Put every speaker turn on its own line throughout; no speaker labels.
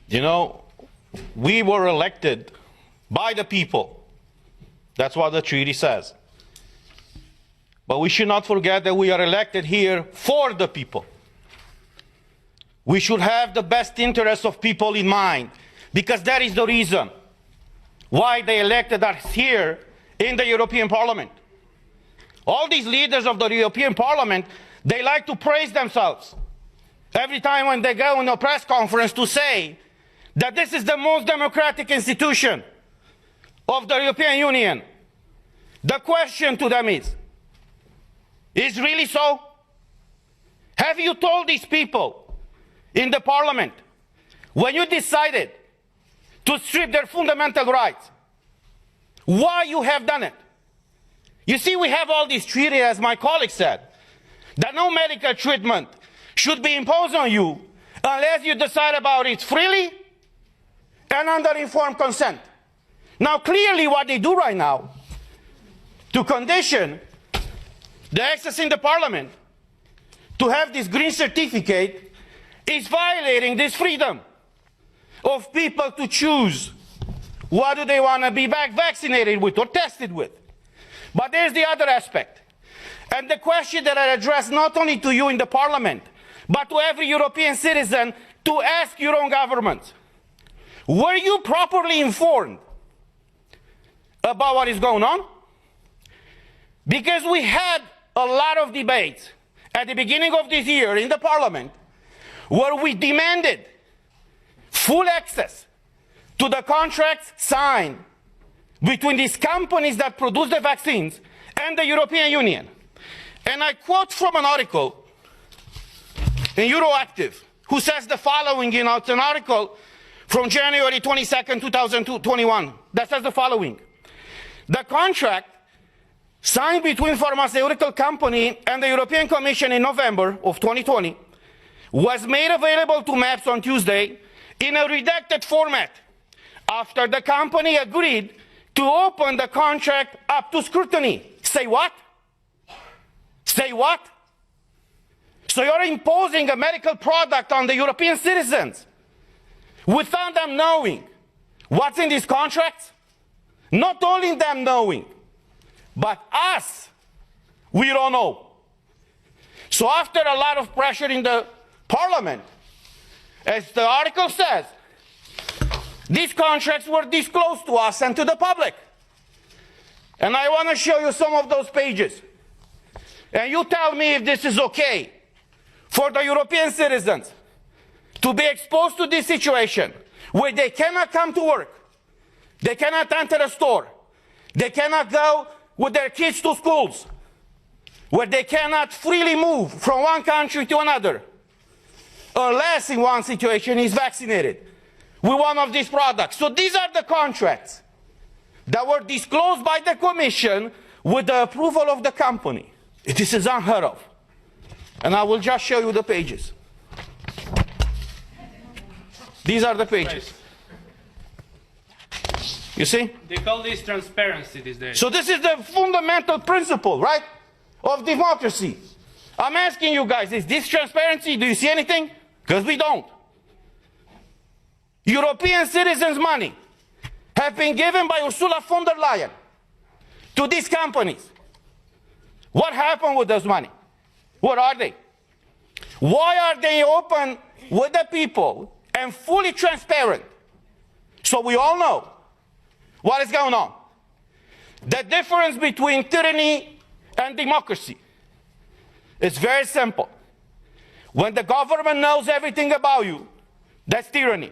You know, we were elected by the people. That's what the treaty says. But we should not forget that we are elected here for the people. We should have the best interests of people in mind, because that is the reason why they elected us here in the European Parliament. All these leaders of the European Parliament, they like to praise themselves every time when they go in a press conference to say that this is the most democratic institution of the European Union. The question to them is really so? Have you told these people in the Parliament, when you decided to strip their fundamental rights, why you have done it? You see, we have all these treaties, as my colleague said, that no medical treatment should be imposed on you unless you decide about it freely and under informed consent. Now, clearly what they do right now to condition the access in the Parliament to have this green certificate is violating this freedom of people to choose what do they want to be vaccinated with or tested with. But there's the other aspect. And the question that I address not only to you in the Parliament, but to every European citizen, to ask your own government. Were you properly informed about what is going on? Because we had a lot of debates at the beginning of this year in the Parliament where we demanded full access to the contracts signed between these companies that produce the vaccines and the European Union. And I quote from an article in Euroactive, who says the following, it's an article from January 22nd, 2021, that says the following. The contract signed between pharmaceutical company and the European Commission in November of 2020 was made available to MEPs on Tuesday in a redacted format after the company agreed to open the contract up to scrutiny. Say what? Say what? So you're imposing a medical product on the European citizens without them knowing what's in these contracts? Not only them knowing, but us, we don't know. So after a lot of pressure in the Parliament, as the article says, these contracts were disclosed to us and to the public. And I want to show you some of those pages. And you tell me if this is okay for the European citizens to be exposed to this situation where they cannot come to work, they cannot enter a store, they cannot go with their kids to schools, where they cannot freely move from one country to another, unless in one situation is vaccinated with one of these products. So these are the contracts that were disclosed by the Commission with the approval of the company. This is unheard of. And I will just show you the pages. These are the pages. You see?
They call this transparency these days.
So this is the fundamental principle, right, of democracy. I'm asking you guys, is this transparency? Do you see anything? Because we don't. European citizens' money have been given by Ursula von der Leyen to these companies. What happened with those money? What are they? Why are they open with the people and fully transparent so we all know what is going on? The difference between tyranny and democracy is very simple. When the government knows everything about you, that's tyranny.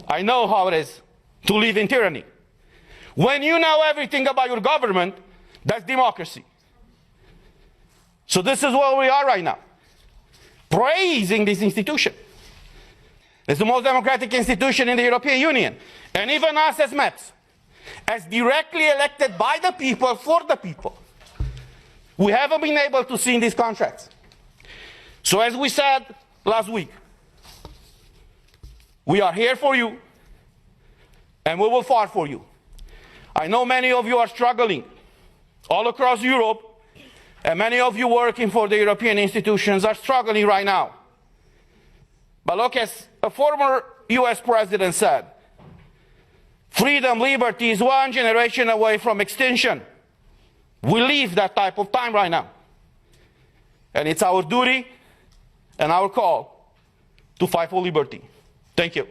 I know how it is to live in tyranny. When you know everything about your government, that's democracy. So this is where we are right now, praising this institution. It's the most democratic institution in the European Union. And even us as MEPs, as directly elected by the people, for the people, we haven't been able to see in these contracts. So as we said last week, we are here for you, and we will fight for you. I know many of you are struggling all across Europe, and many of you working for the European institutions are struggling right now. But look, as a former US president said, freedom, liberty is one generation away from extinction. We live that type of time right now. And it's our duty and our call to fight for liberty. Thank you.